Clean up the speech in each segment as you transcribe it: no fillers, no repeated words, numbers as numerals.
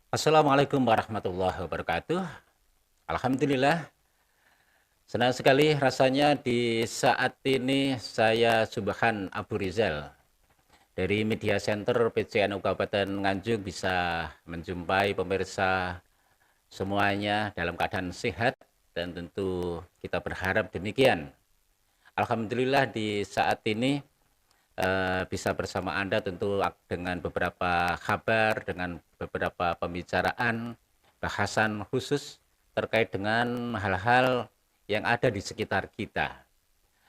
Assalamualaikum warahmatullahi wabarakatuh. Alhamdulillah, senang sekali rasanya di saat ini saya Subhan Abu Rizal dari Media Center PCNU Kabupaten Nganjuk bisa menjumpai pemirsa semuanya dalam keadaan sehat dan tentu kita berharap demikian. Alhamdulillah di saat ini bisa bersama Anda tentu dengan beberapa kabar, dengan beberapa pembicaraan, bahasan khusus terkait dengan hal-hal yang ada di sekitar kita.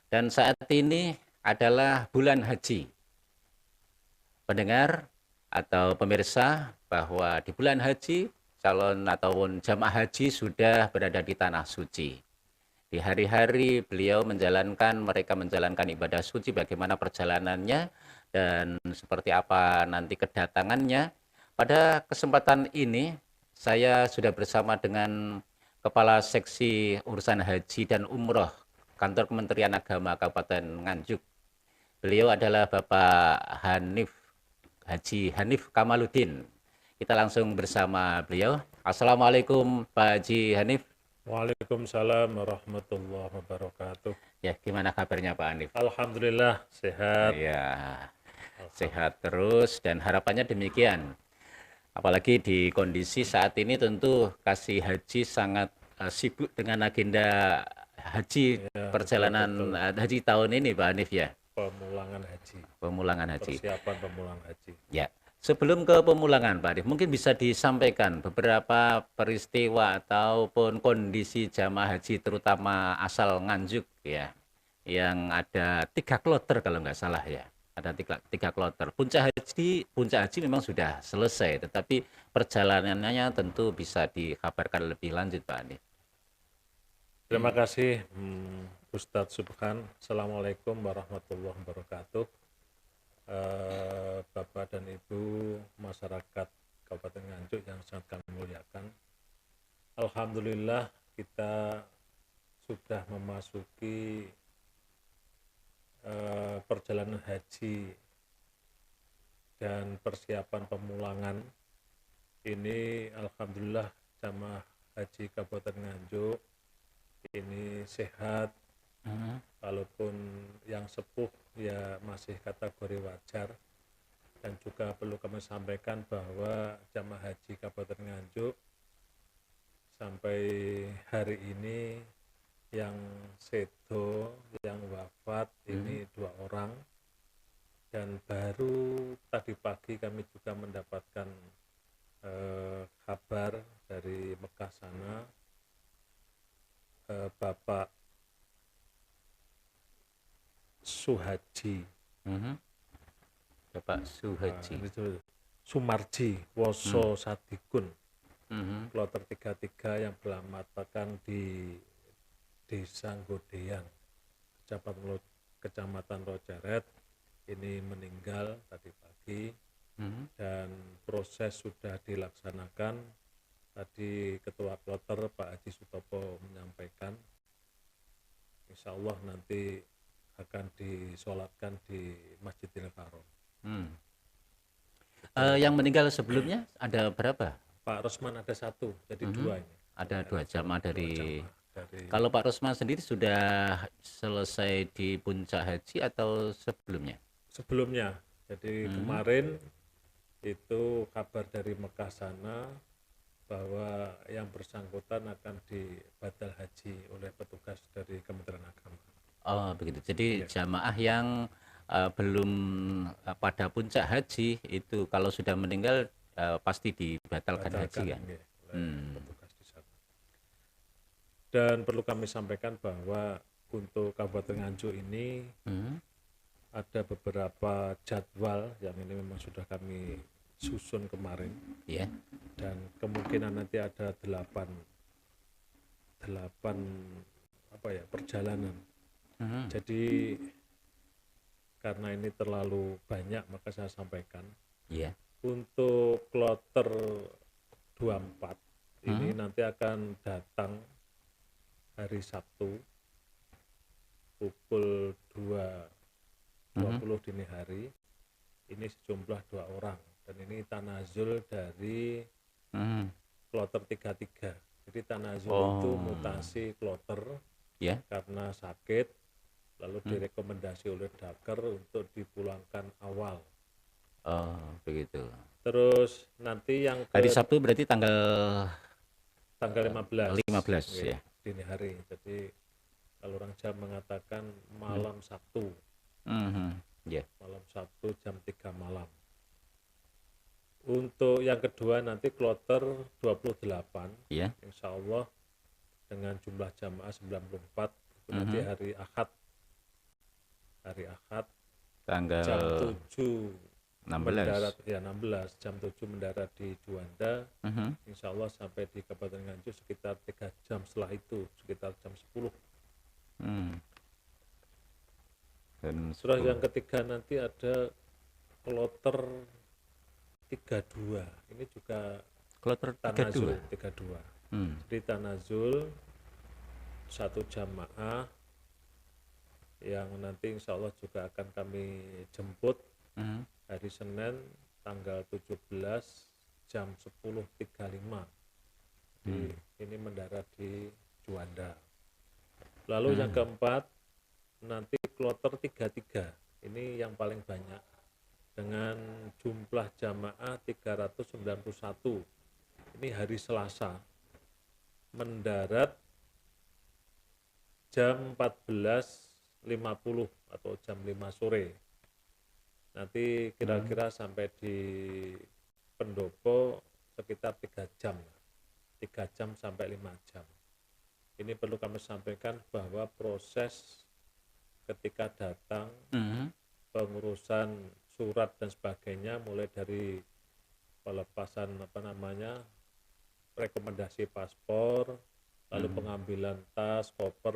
Dan saat ini adalah bulan haji. Pendengar atau pemirsa bahwa di bulan haji calon ataupun jamaah haji sudah berada di tanah suci. Di hari-hari beliau mereka menjalankan ibadah suci, bagaimana perjalanannya dan seperti apa nanti kedatangannya. Pada kesempatan ini saya sudah bersama dengan Kepala Seksi Urusan Haji dan Umroh Kantor Kementerian Agama Kabupaten Nganjuk. Beliau adalah Bapak Haji Hanif Kamaluddin. Kita langsung bersama beliau. Assalamualaikum Pak Haji Hanif. Waalaikumsalam warahmatullahi wabarakatuh. Ya, gimana kabarnya Pak Hanif? Alhamdulillah sehat. Ya, Alhamdulillah. sehat terus dan harapannya demikian. Apalagi di kondisi saat ini tentu kasih haji sangat sibuk dengan agenda haji Ya, perjalanan betul-betul. haji tahun ini Pak Hanif ya, Pemulangan haji. pemulangan haji. Persiapan pemulangan haji. Ya, sebelum ke pemulangan Pak Hanif, mungkin bisa disampaikan beberapa peristiwa ataupun kondisi jamaah haji terutama asal Nganjuk ya, yang ada 3 kloter kalau nggak salah ya. Ada tiga kloter. Puncak haji memang sudah selesai, tetapi perjalanannya tentu bisa dikabarkan lebih lanjut, Pak Andi. Terima kasih Ustadz Subhan. Assalamualaikum warahmatullahi wabarakatuh. Bapak dan Ibu masyarakat Kabupaten Nganjuk yang sangat kami muliakan. Alhamdulillah kita sudah memasuki perjalanan haji dan persiapan pemulangan ini. Alhamdulillah jamaah haji Kabupaten Nganjuk ini sehat, walaupun yang sepuh ya masih kategori wajar. Dan juga perlu kami sampaikan bahwa jamaah haji Kabupaten Nganjuk sampai hari ini yang sedo, yang wafat ini 2 orang, dan baru tadi pagi kami juga mendapatkan kabar dari Mekah sana, Bapak Suhaji, Bapak Suhaji. Sumarji Woso Sadikun, kloter 33 yang beralamatkan di Desa Godean, Kecamatan Rojaret, ini meninggal tadi pagi. Dan proses sudah dilaksanakan. Tadi Ketua Kloter Pak Haji Sutopo menyampaikan, insya Allah nanti akan disolatkan di Masjidil Haram. Yang meninggal sebelumnya ada berapa? Pak Rosman ada 1, jadi 2 ini. Ada 2 jamaah dari. Dari Kalau Pak Rosman sendiri sudah selesai di puncak haji atau sebelumnya? sebelumnya. Jadi kemarin itu kabar dari Mekah sana bahwa yang bersangkutan akan dibadal haji oleh petugas dari Kementerian Agama. Oh begitu. Jadi jamaah yang belum pada puncak haji itu kalau sudah meninggal pasti dibatalkan haji kan? Ya, oleh petugas di sana. Dan perlu kami sampaikan bahwa untuk Kabupaten Nganjuk ini ada beberapa jadwal yang ini memang sudah kami susun kemarin. Ya. Dan kemungkinan nanti ada 8 perjalanan. Jadi karena ini terlalu banyak maka saya sampaikan. Ya. Untuk kloter 24 ini nanti akan datang hari Sabtu pukul 2.20 dini hari. Ini sejumlah 2 orang, dan ini tanazul dari Mhm. kloter 33. Jadi tanazul itu Oh, mutasi kloter ya. karena sakit, lalu Hmm. direkomendasi oleh dokter untuk dipulangkan awal. Oh, begitu. Terus nanti yang Hari ke Sabtu berarti tanggal tanggal 15, 15 nggih, ya. dini hari. Jadi kalau orang Jawa mengatakan Hmm. malam Sabtu, Mhm. Ya. malam Sabtu jam 3 malam. Untuk yang kedua nanti kloter 28, Ya. insya Allah dengan jumlah jamaah 94, itu nanti Mhm. hari Ahad jam Tanggal 7 mendarat, 16. ya 16, jam 7 mendarat di Juanda, Mhm. insya Allah sampai di Kabupaten Nganjuk sekitar 3 jam setelah itu, sekitar jam 10. Hmm. Dan Terus 10. yang ketiga nanti ada kloter 32, ini juga Kloter tanazul 32. 32. Hmm. Jadi tanazul satu jamaah yang nanti insya Allah juga akan kami jemput Mhm. hari Senin tanggal 17 jam 10.35. Jadi ini mendarat di Juanda. Lalu yang keempat nanti kloter 33, ini yang paling banyak dengan jumlah jamaah 391. Ini hari Selasa mendarat jam 14.50 atau jam 5 sore. Nanti kira-kira sampai di Pendopo sekitar 3 jam. 3 jam sampai 5 jam. Ini perlu kami sampaikan bahwa proses ketika datang, Mhm. pengurusan surat dan sebagainya, mulai dari pelepasan rekomendasi paspor, lalu pengambilan tas, koper,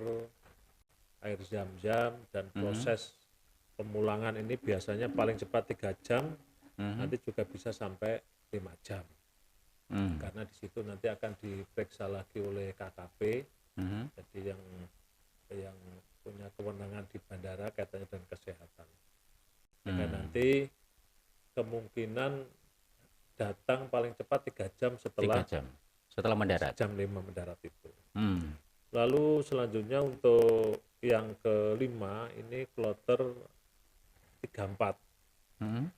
air zam-zam, dan proses pemulangan ini biasanya paling cepat 3 jam, nanti juga bisa sampai 5 jam. Karena di situ nanti akan diperiksa lagi oleh KKP, jadi yang punya kewenangan di bandara kaitannya dengan kesehatan. Sehingga nanti kemungkinan datang paling cepat 3 jam 3 setelah jam setelah mendarat. jam 5 mendarat itu. Hmm. Lalu selanjutnya untuk yang kelima ini kloter 34. Mhm.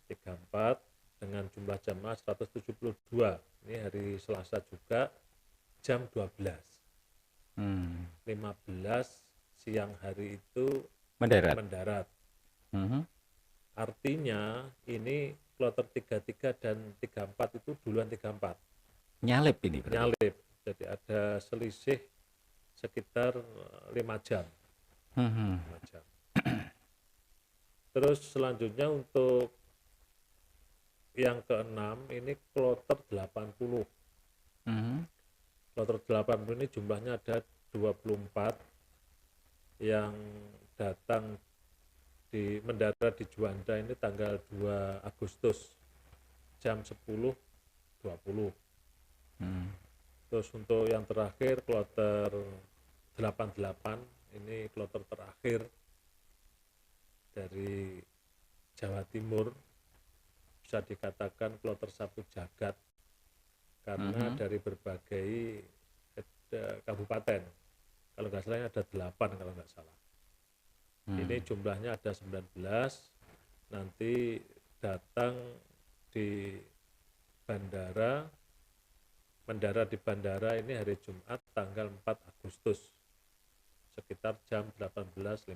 34 dengan jumlah jamaah 172. Ini hari Selasa juga jam 12. 15 siang hari itu Mendarat. mendarat. Mhm. Artinya ini kloter 33 dan 34 itu duluan 34. Nyalip ini berarti. Nyalip. Jadi ada selisih sekitar 5 jam. Mhm. 5 jam. Terus selanjutnya untuk yang keenam ini kloter 80. Mhm. Kloter 80 ini jumlahnya ada 24 yang datang di mendarat di Juanda ini tanggal 2 Agustus jam 10.20. Terus untuk yang terakhir kloter 88, ini kloter terakhir dari Jawa Timur, bisa dikatakan kloter sapu jagat karena dari berbagai kabupaten. Kalau nggak salah ada 8 kalau nggak salah. Ini jumlahnya ada 19, nanti datang di bandara, mendarat di bandara ini hari Jumat tanggal 4 Agustus sekitar jam 18.15.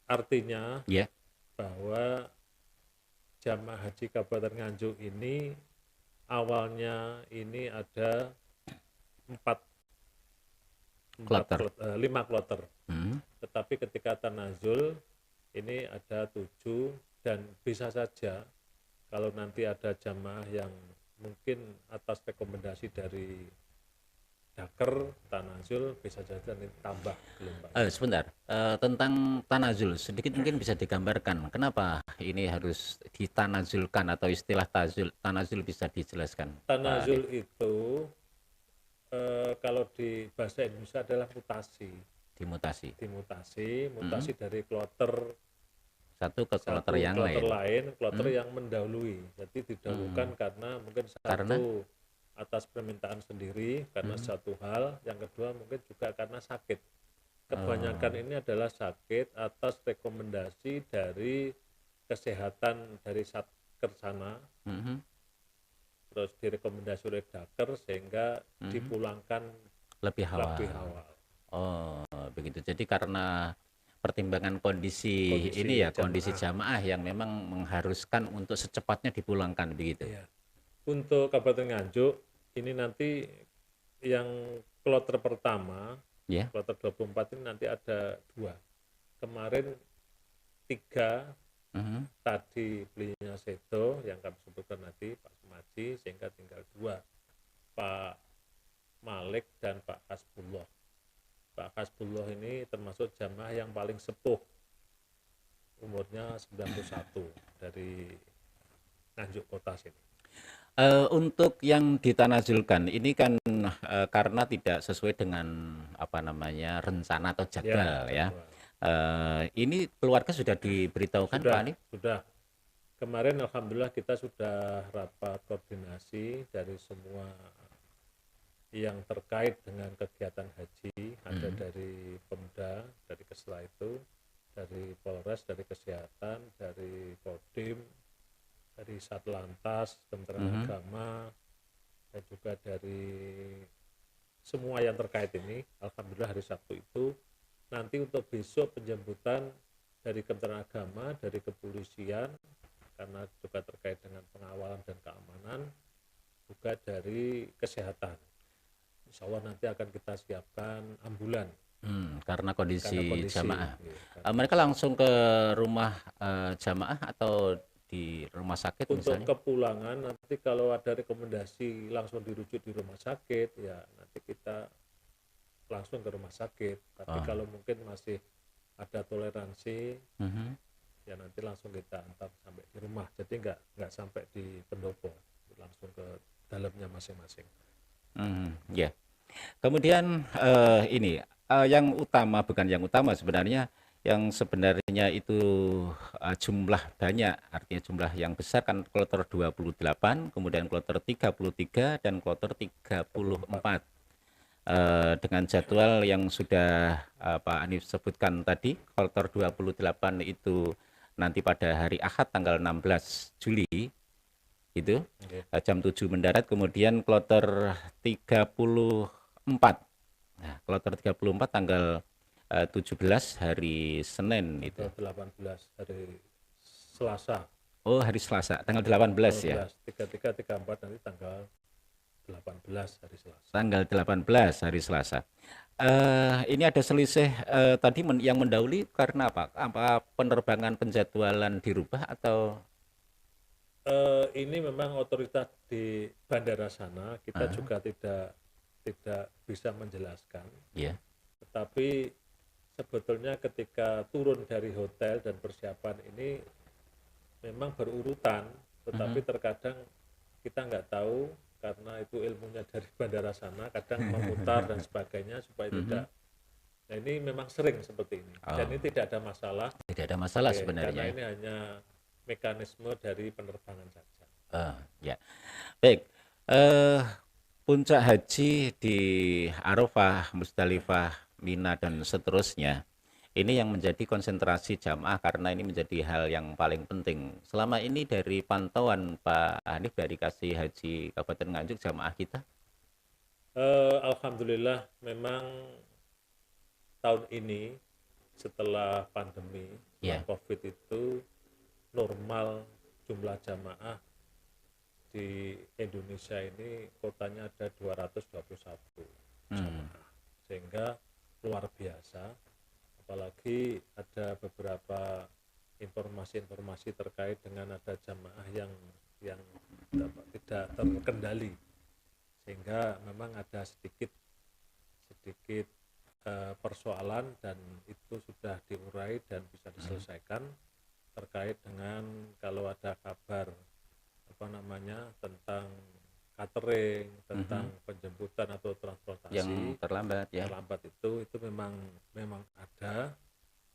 Artinya Ya. bahwa jamaah haji Kabupaten Nganjuk ini awalnya ini ada 5 kloter. Tetapi ketika tanazul ini ada 7, dan bisa saja kalau nanti ada jamaah yang mungkin atas rekomendasi dari Daker tanazul bisa saja nanti tambah gelombang. Sebentar, tentang tanazul sedikit mungkin bisa digambarkan kenapa ini harus ditanazulkan atau istilah tanazul bisa dijelaskan, Pak Arif? Tanazul itu kalau di bahasa Indonesia adalah mutasi. Dimutasi. Mutasi dari kloter Satu ke kloter satu yang kloter lain. lain, kloter yang mendahului. Jadi didahulukan karena mungkin Karena satu atas permintaan sendiri karena satu hal, yang kedua mungkin juga karena sakit. Kebanyakan ini adalah sakit atas rekomendasi dari kesehatan dari Satker sana, mhm, terus direkomendasi oleh Daker sehingga dipulangkan lebih lebih awal. awal. Oh, begitu. Jadi karena pertimbangan kondisi ini Kondisi ya, kondisi jamaah. jamaah yang memang mengharuskan untuk secepatnya dipulangkan begitu. Iya. Untuk Kabupaten Nganjuk ini nanti yang kloter pertama, Ya. kloter 24 ini nanti ada 2. Kemarin 3 Mhm. tadi belinya Sedo yang kami sebutkan tadi Pak Sumaji, sehingga tinggal 2, Pak Malik dan Pak Hasbullah. Pak Hasbullah ini termasuk jamaah yang paling sepuh, umurnya 91 dari Nganjuk Kota sini. Untuk yang ditanazulkan ini kan karena tidak sesuai dengan apa namanya rencana atau Ya, jadwal ya. jadwal. Ini keluarga sudah diberitahukan Pak Sudah, Ali? sudah. Kemarin alhamdulillah kita sudah rapat koordinasi dari semua yang terkait dengan kegiatan haji, ada dari Pemda, dari Kesela itu, dari Polres, dari Kesehatan, dari Kodim, dari Satlantas, Kementerian Agama, dan juga dari semua yang terkait ini. Alhamdulillah hari Sabtu itu nanti untuk besok penjemputan dari Kementerian Agama, dari kepolisian, karena juga terkait dengan pengawalan dan keamanan, juga dari kesehatan. Insya Allah nanti akan kita siapkan ambulan Karena karena kondisi kondisi. jamaah. Karena Mereka langsung ke rumah jamaah atau di rumah sakit untuk misalnya? kepulangan nanti kalau ada rekomendasi langsung dirujuk di rumah sakit, ya nanti kita langsung ke rumah sakit. Tapi kalau mungkin masih ada toleransi, Mhm. ya nanti langsung kita antar sampai di rumah. Jadi nggak sampai di pendopo, langsung ke dalamnya masing-masing. Ya. Kemudian ini yang utama bukan yang utama sebenarnya yang sebenarnya itu jumlah banyak artinya jumlah yang besar kan kloter 28 kemudian kloter 33 dan kloter 34 dengan jadwal yang sudah Pak Anif sebutkan tadi kloter 28 itu nanti pada hari Ahad tanggal 16 Juli itu Oke. jam 7 mendarat kemudian kloter 34. Nah, kloter 34 tanggal 17 hari Senin itu. Tanggal 18 hari Selasa. Oh, hari Selasa tanggal 18 ya. 18, 33, 34 nanti tanggal 18 hari Selasa. Tanggal 18 hari Selasa. Ini ada selisih tadi yang mendahului karena apa? Apa penerbangan penjadwalan dirubah atau Ini memang otoritas di bandara sana, kita juga tidak bisa menjelaskan. ya? Tetapi sebetulnya ketika turun dari hotel dan persiapan ini memang berurutan, tetapi terkadang kita nggak tahu karena itu ilmunya dari bandara sana, kadang memutar dan sebagainya supaya tidak. Nah ini memang sering seperti ini, dan ini tidak ada masalah. Tidak ada masalah Oke, karena sebenarnya. ini hanya mekanisme dari penerbangan saja. Ya. Baik. Eh, Puncak haji di Arafah, Musdalifah, Mina dan seterusnya. Ini yang menjadi konsentrasi jamaah karena ini menjadi hal yang paling penting. Selama ini dari pantauan Pak Hanif dari Kasih Haji Kabupaten Nganjuk jamaah kita, Alhamdulillah memang tahun ini setelah pandemi, setelah ya, COVID itu normal jumlah jamaah di Indonesia ini kotanya ada 221 jamaah, sehingga luar biasa. Apalagi ada beberapa informasi-informasi terkait dengan ada jamaah yang tidak terkendali, sehingga memang ada sedikit persoalan, dan itu sudah diurai dan bisa diselesaikan terkait dengan kalau ada kabar tentang catering, tentang penjemputan atau transportasi yang terlambat ya. terlambat itu memang ada,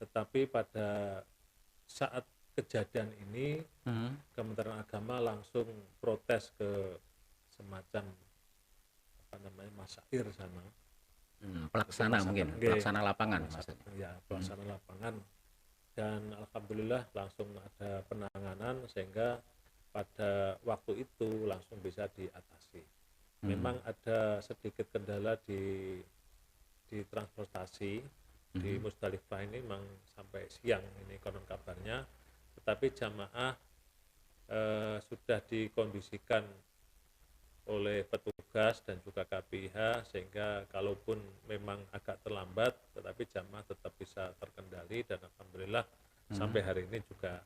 tetapi pada saat kejadian ini Kementerian Agama langsung protes ke semacam Masyair sana. Pelaksana mungkin, pelaksana lapangan maksudnya. Ya, pelaksana lapangan. Dan alhamdulillah langsung ada penanganan sehingga pada waktu itu langsung bisa diatasi. Memang ada sedikit kendala di transportasi di Musdalifah ini memang sampai siang ini konon kabarnya, tetapi jamaah sudah dikondisikan oleh petugas dan juga KPIH sehingga kalaupun memang agak terlambat tetapi jamaah tetap bisa terkendali dan alhamdulillah sampai hari ini juga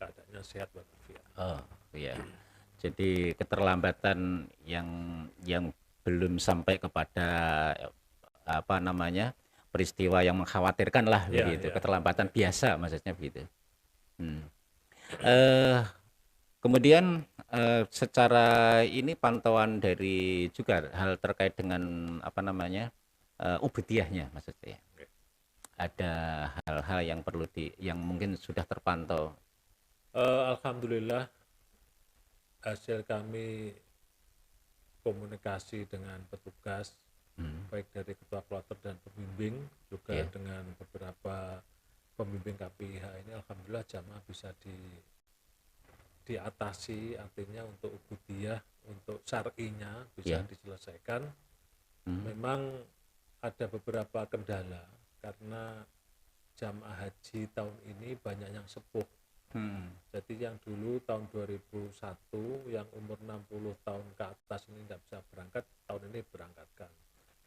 keadaannya sehat walafiat. Oh iya. Jadi keterlambatan yang belum sampai kepada apa namanya peristiwa yang mengkhawatirkan lah begitu. Keterlambatan biasa maksudnya begitu. Kemudian secara ini pantauan dari juga hal terkait dengan apa namanya ubudiyahnya maksudnya. Ada hal-hal yang perlu yang mungkin sudah terpantau. Alhamdulillah hasil kami komunikasi dengan petugas baik dari ketua kloter dan pembimbing juga dengan beberapa pembimbing KPIH ini alhamdulillah jamaah bisa diatasi, artinya untuk ubudiyah, untuk syar'inya bisa diselesaikan. Memang ada beberapa kendala karena jamaah haji tahun ini banyak yang sepuh. Jadi yang dulu tahun 2001 yang umur 60 tahun ke atas ini tidak bisa berangkat, tahun ini berangkatkan.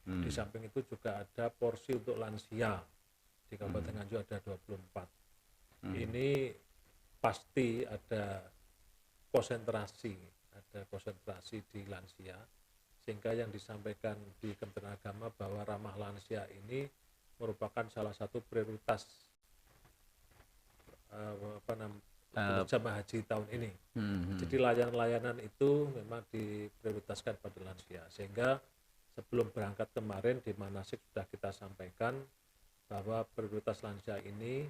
Di samping itu juga ada porsi untuk lansia. Di Kabupaten Nganjuk ada 24. Ini pasti ada konsentrasi di lansia, sehingga yang disampaikan di Kementerian Agama bahwa ramah lansia ini merupakan salah satu prioritas jamaah haji tahun ini. Jadi layanan-layanan itu memang diprioritaskan pada lansia, sehingga sebelum berangkat kemarin di manasik sudah kita sampaikan bahwa prioritas lansia ini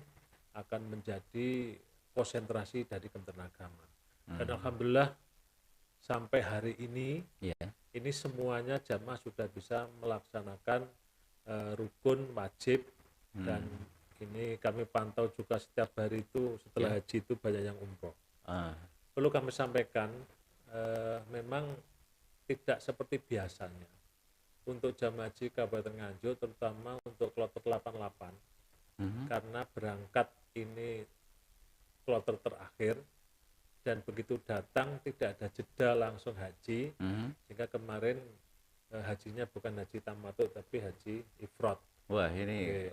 akan menjadi konsentrasi dari Kementerian Agama. Dan alhamdulillah sampai hari ini ini semuanya jamaah sudah bisa melaksanakan rukun wajib dan ini kami pantau juga setiap hari itu setelah haji itu banyak yang umroh. Perlu kami sampaikan memang tidak seperti biasanya untuk jamaah haji Kabupaten Nganjuk terutama untuk kloter 88 karena berangkat ini kloter terakhir dan begitu datang tidak ada jeda langsung haji sehingga kemarin hajinya bukan haji tamattu tapi haji ifrad. Wah ini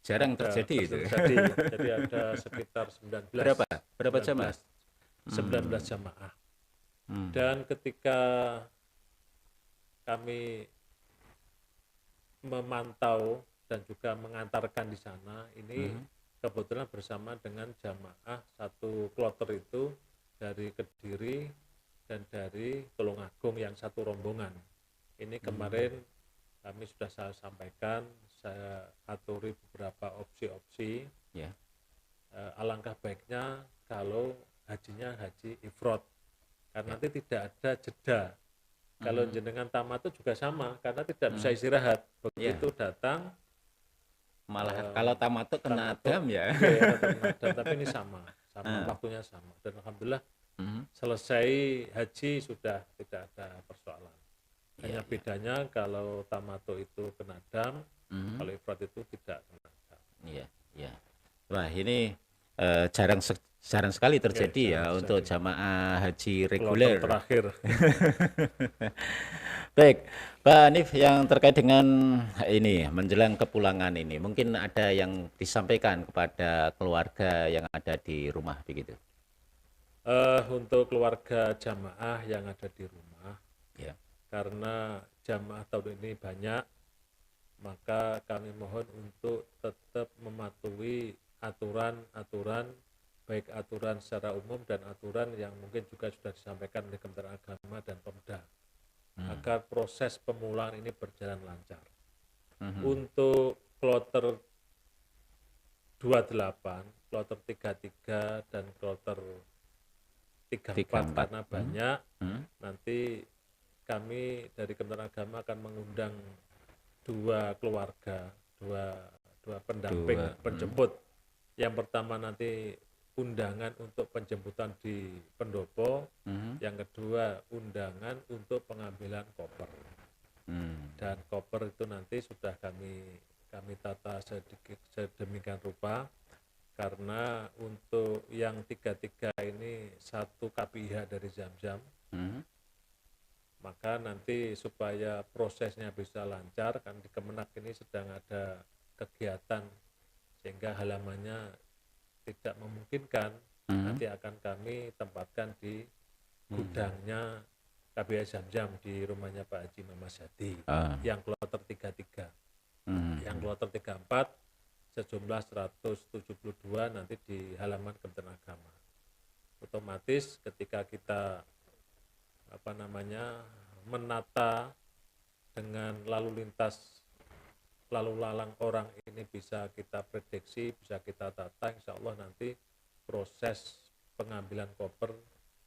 jarang terjadi itu. Jadi ada sekitar 19 berapa jamaah? 19 jamaah. Dan ketika kami memantau dan juga mengantarkan di sana ini kebetulan bersama dengan jamaah satu kloter itu dari Kediri dan dari Tulungagung yang satu rombongan. Ini kemarin kami sudah saya sampaikan, saya aturi beberapa opsi-opsi. Alangkah baiknya kalau hajinya haji ifrad, karena nanti tidak ada jeda. Kalau jenengan tamattu juga sama, karena tidak bisa istirahat. Begitu datang, malah kalau tamattu kena adam ya. Tapi ini sama waktunya sama. Dan alhamdulillah selesai haji sudah tidak ada persoalan. Hanya bedanya kalau tamattu itu kena dam, kalau ifrad itu tidak kena dam. Wah ini jarang sekali terjadi untuk jamaah haji reguler. Terakhir. Baik, Pak Hanif, yang terkait dengan ini menjelang kepulangan ini, mungkin ada yang disampaikan kepada keluarga yang ada di rumah begitu? Untuk keluarga jamaah yang ada di rumah, karena jamaah tahun ini banyak, maka kami mohon untuk tetap mematuhi aturan-aturan, baik aturan secara umum dan aturan yang mungkin juga sudah disampaikan oleh Kementerian Agama dan Pemda, agar proses pemulangan ini berjalan lancar. Untuk kloter 28, kloter 33 dan kloter 34 34. karena banyak. Hmm. Nanti kami dari Kementerian Agama akan mengundang 2 keluarga, dua pendamping, penjemput. Yang pertama nanti undangan untuk penjemputan di pendopo, yang kedua undangan untuk pengambilan koper. Dan koper itu nanti sudah kami tata sedemikian rupa, karena untuk yang 33 ini 1 KPIH dari Zamzam. Maka nanti supaya prosesnya bisa lancar, kan di Kemenak ini sedang ada kegiatan sehingga halamannya tidak memungkinkan, nanti akan kami tempatkan di gudangnya KPIH Zamzam di rumahnya Pak Haji Muhammad Syadi, yang kloter 33. Yang kloter 34 sejumlah 172 nanti di halaman Kementerian Agama. Otomatis ketika kita menata dengan lalu lintas lalu lalang orang ini bisa kita prediksi, bisa kita tata, insya Allah nanti proses pengambilan koper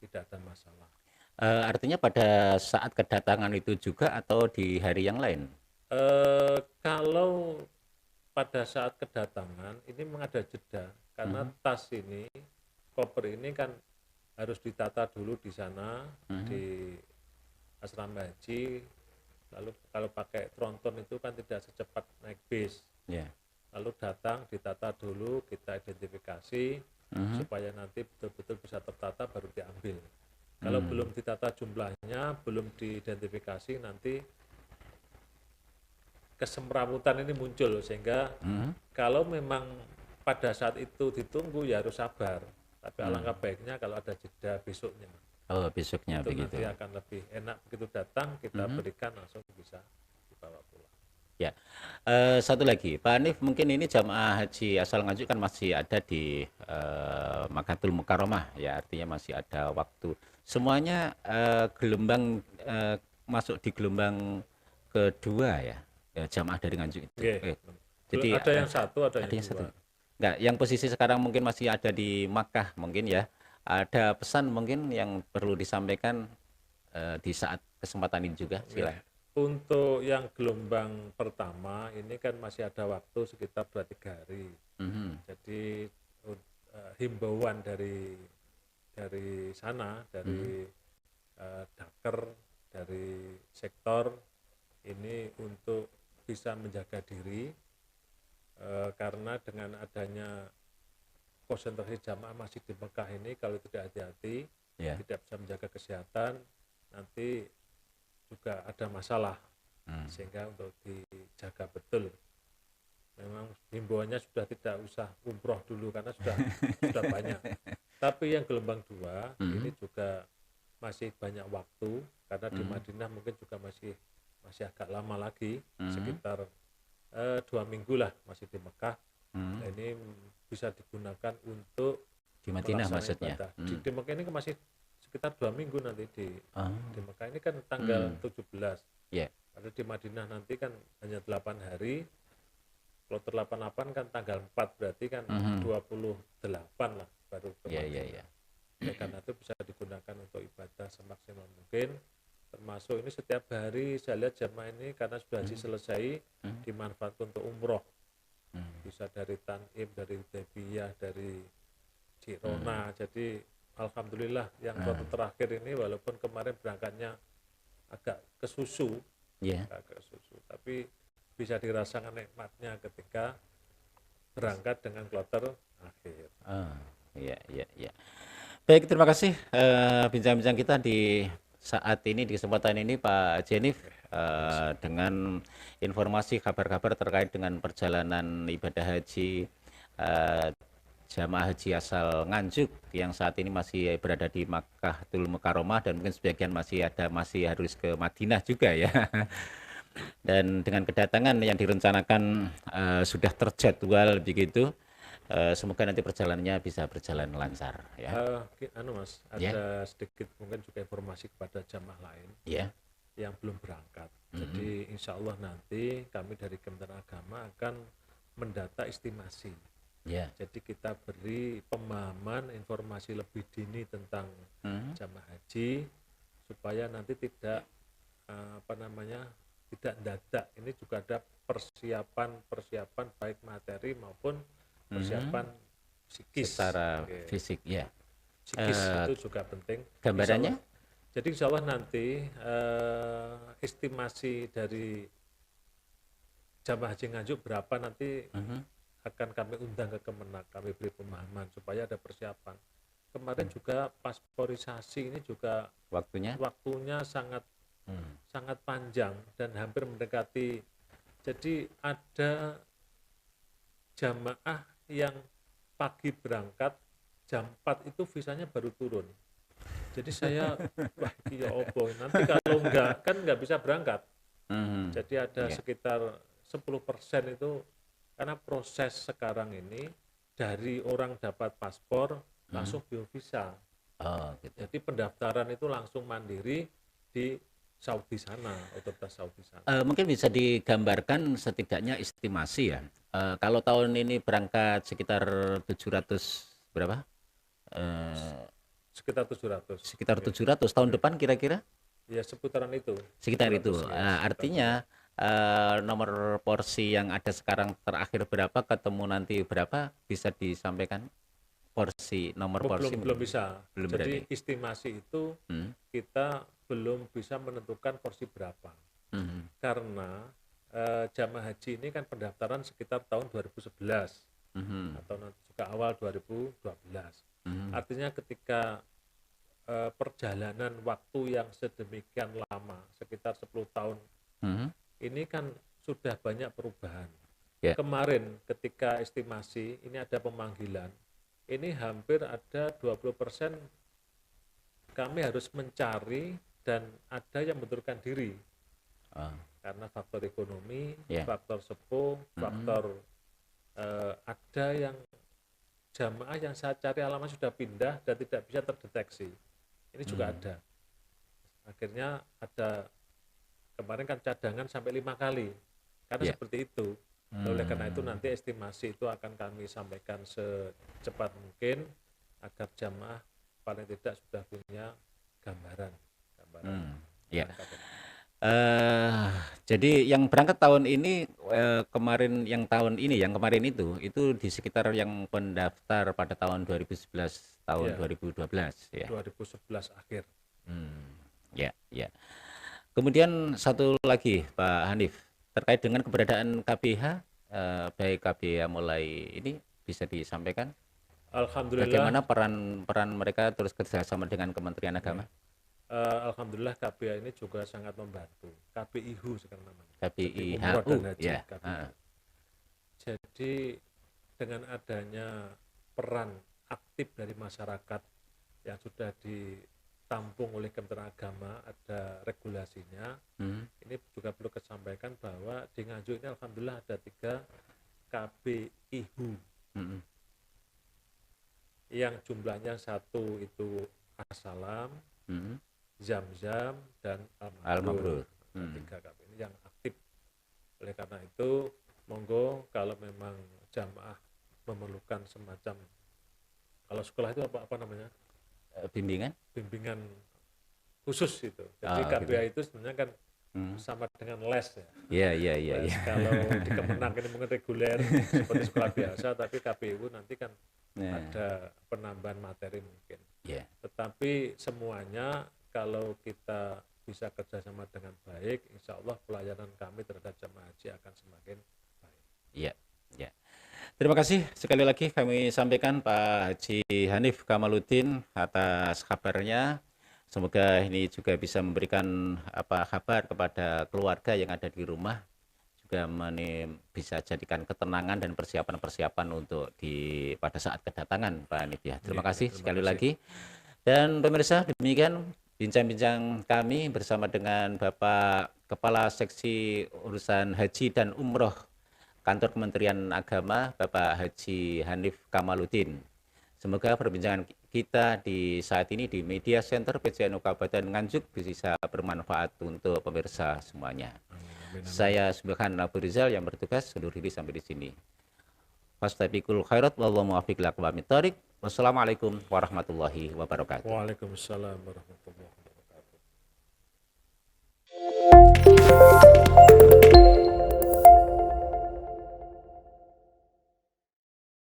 tidak ada masalah. Artinya pada saat kedatangan itu juga atau di hari yang lain? Kalau pada saat kedatangan ini memang ada jeda, karena tas ini, koper ini kan harus ditata dulu di sana, di asrama haji. Lalu kalau pakai tronton itu kan tidak secepat naik bis. Lalu datang, ditata dulu, kita identifikasi supaya nanti betul-betul bisa tertata baru diambil. Kalau belum ditata jumlahnya, belum diidentifikasi, nanti kesemrawutan ini muncul, sehingga kalau memang pada saat itu ditunggu ya harus sabar. Tapi alangkah baiknya kalau ada jeda besoknya. Oh, besoknya itu begitu. Nanti akan lebih enak, begitu datang kita berikan langsung bisa dibawa pulang. Ya, satu lagi, Pak Hanif, mungkin ini jamaah haji asal Nganjuk kan masih ada di Makkatul Mukarramah, ya, artinya masih ada waktu. Semuanya gelombang masuk di gelombang kedua ya, jamaah dari Nganjuk itu. Jadi ada yang satu, ada yang satu. dua. Enggak, yang posisi sekarang mungkin masih ada di Makkah mungkin ya. Ada pesan mungkin yang perlu disampaikan di saat kesempatan ini juga, silakan. Untuk yang gelombang pertama ini kan masih ada waktu sekitar 2-3 hari. Jadi himbauan dari sana, dari Daker, dari sektor ini untuk bisa menjaga diri, karena dengan adanya konsentrasi jamaah masih di Mekah ini, kalau tidak hati-hati, tidak bisa menjaga kesehatan, nanti juga ada masalah, sehingga untuk dijaga betul. Memang himbauannya sudah tidak usah umroh dulu karena sudah banyak. Tapi yang gelombang 2 ini juga masih banyak waktu, karena di Madinah mungkin juga masih agak lama lagi, sekitar 2 minggu lah masih di Mekah. Nah, ini bisa digunakan untuk di Madinah maksudnya. Di Mekah ini masih sekitar 2 minggu nanti di Mekah ini kan tanggal 17. Ada di Madinah nanti kan hanya 8 hari. Kloter 88 kan tanggal 4, berarti kan 28 lah baru ke Madinah. Karena itu bisa digunakan untuk ibadah semaksimal mungkin. Termasuk ini setiap hari saya lihat jamaah ini karena sudah haji selesai, dimanfaatkan untuk umroh. Bisa dari Tanim, dari Hudaybiyah, dari Jirona. Jadi alhamdulillah yang kloter terakhir ini walaupun kemarin berangkatnya agak kesusu, tapi bisa dirasakan nikmatnya ketika berangkat dengan kloter akhir. Iya. Baik, terima kasih bincang-bincang kita di saat ini, di kesempatan ini Pak Jenif, dengan informasi kabar-kabar terkait dengan perjalanan ibadah haji jamaah haji asal Nganjuk yang saat ini masih berada di Makkatul Mukarramah dan mungkin sebagian masih harus ke Madinah juga ya. Dan dengan kedatangan yang direncanakan sudah terjadwal begitu. Semoga nanti perjalanannya bisa berjalan lancar ya. Mas, ada sedikit mungkin juga informasi kepada jamaah lain yang belum berangkat. Jadi insya Allah nanti kami dari Kementerian Agama akan mendata estimasi Ya. Jadi kita beri pemahaman, informasi lebih dini tentang jamaah haji supaya nanti tidak tidak dadak. Ini juga ada persiapan baik materi maupun persiapan psikis. Secara fisik, ya. Psikis itu juga penting. Gambarannya? Jadi insya Allah nanti estimasi dari jamaah haji Nganjuk berapa nanti akan kami undang ke Kemenak, kami beri pemahaman supaya ada persiapan. Kemarin juga pasporisasi ini juga waktunya sangat panjang dan hampir mendekati. Jadi ada jamaah yang pagi berangkat jam 4 itu visanya baru turun. Jadi saya wah iya opo nanti kalau enggak kan enggak bisa berangkat. Jadi ada sekitar 10% itu karena proses sekarang ini dari orang dapat paspor langsung biovisa. Gitu. Jadi pendaftaran itu langsung mandiri di Saudi sana, otoritas Saudi sana. Mungkin bisa digambarkan setidaknya estimasi ya. Kalau tahun ini berangkat sekitar 700 berapa? Sekitar 700. Sekitar 700 tahun depan kira-kira? Ya seputaran itu. Sekitar itu. Artinya nomor porsi yang ada sekarang terakhir berapa, ketemu nanti berapa, bisa disampaikan porsi nomor porsi? Belum bisa. Belum Jadi berani. estimasi itu kita belum bisa menentukan porsi berapa. Karena jamaah haji ini kan pendaftaran sekitar tahun 2011 atau nanti juga awal 2012. Artinya ketika perjalanan waktu yang sedemikian lama, sekitar 10 tahun, ini kan sudah banyak perubahan. Kemarin ketika estimasi ini ada pemanggilan, ini hampir ada 20% kami harus mencari dan ada yang mengundurkan diri. Karena faktor ekonomi, faktor sepuh, faktor ada yang jamaah yang saya cari alamat sudah pindah dan tidak bisa terdeteksi. Ini juga ada. Akhirnya ada kemarin kan cadangan sampai 5 kali. Karena seperti itu. Oleh karena itu nanti estimasi itu akan kami sampaikan secepat mungkin agar jamaah paling tidak sudah punya gambaran. Jadi yang berangkat tahun ini yang kemarin itu di sekitar yang pendaftar pada tahun 2011 tahun 2012 ya. 2011 akhir. Ya. Kemudian satu lagi Pak Hanif, terkait dengan keberadaan KBH, baik KBH mulai ini bisa disampaikan. Alhamdulillah. Bagaimana peran mereka terus kerjasama dengan Kementerian Agama? Alhamdulillah KBH ini juga sangat membantu. KBIHU sekarang namanya. KBIHU, ya. Jadi dengan adanya peran aktif dari masyarakat yang sudah ditampung oleh Kementerian Agama, ada regulasinya. Ini juga perlu disampaikan bahwa di Nganjuk ini alhamdulillah ada 3 KBIHU. Yang jumlahnya 1 itu As-Salam, Zam-Zam, dan Al-Mabrur. 3 KBIHU ini yang aktif. Oleh karena itu monggo kalau memang jamaah memerlukan semacam, kalau sekolah itu apa namanya? Bimbingan khusus itu. Jadi KBH itu sebenarnya kan sama dengan les ya. Iya. Kalau di Kemenak ini mungkin reguler seperti sekolah biasa, tapi KBU nanti kan ada penambahan materi mungkin. Tetapi semuanya kalau kita bisa kerjasama dengan baik, insya Allah pelayanan kami terhadap jamaah haji akan semakin baik. Iya. Terima kasih sekali lagi kami sampaikan Pak Haji Hanif Kamaluddin atas kabarnya. Semoga ini juga bisa memberikan kabar kepada keluarga yang ada di rumah, juga bisa jadikan ketenangan dan persiapan-persiapan untuk pada saat kedatangan Pak Hanif ya. Terima kasih sekali lagi. Dan pemirsa, demikian bincang-bincang kami bersama dengan Bapak Kepala Seksi Urusan Haji dan Umroh Kantor Kementerian Agama, Bapak Haji Hanif Kamaluddin. Semoga perbincangan kita di saat ini di Media Center PJNU Kabupaten Nganjuk bisa bermanfaat untuk pemirsa semuanya. Saya Subhan Abu Rizal yang bertugas undur diri sampai di sini. fastabiqul khairat wallahu muwaffiq ila aqwamit thoriq. Wassalamualaikum warahmatullahi wabarakatuh. Waalaikumsalam warahmatullahi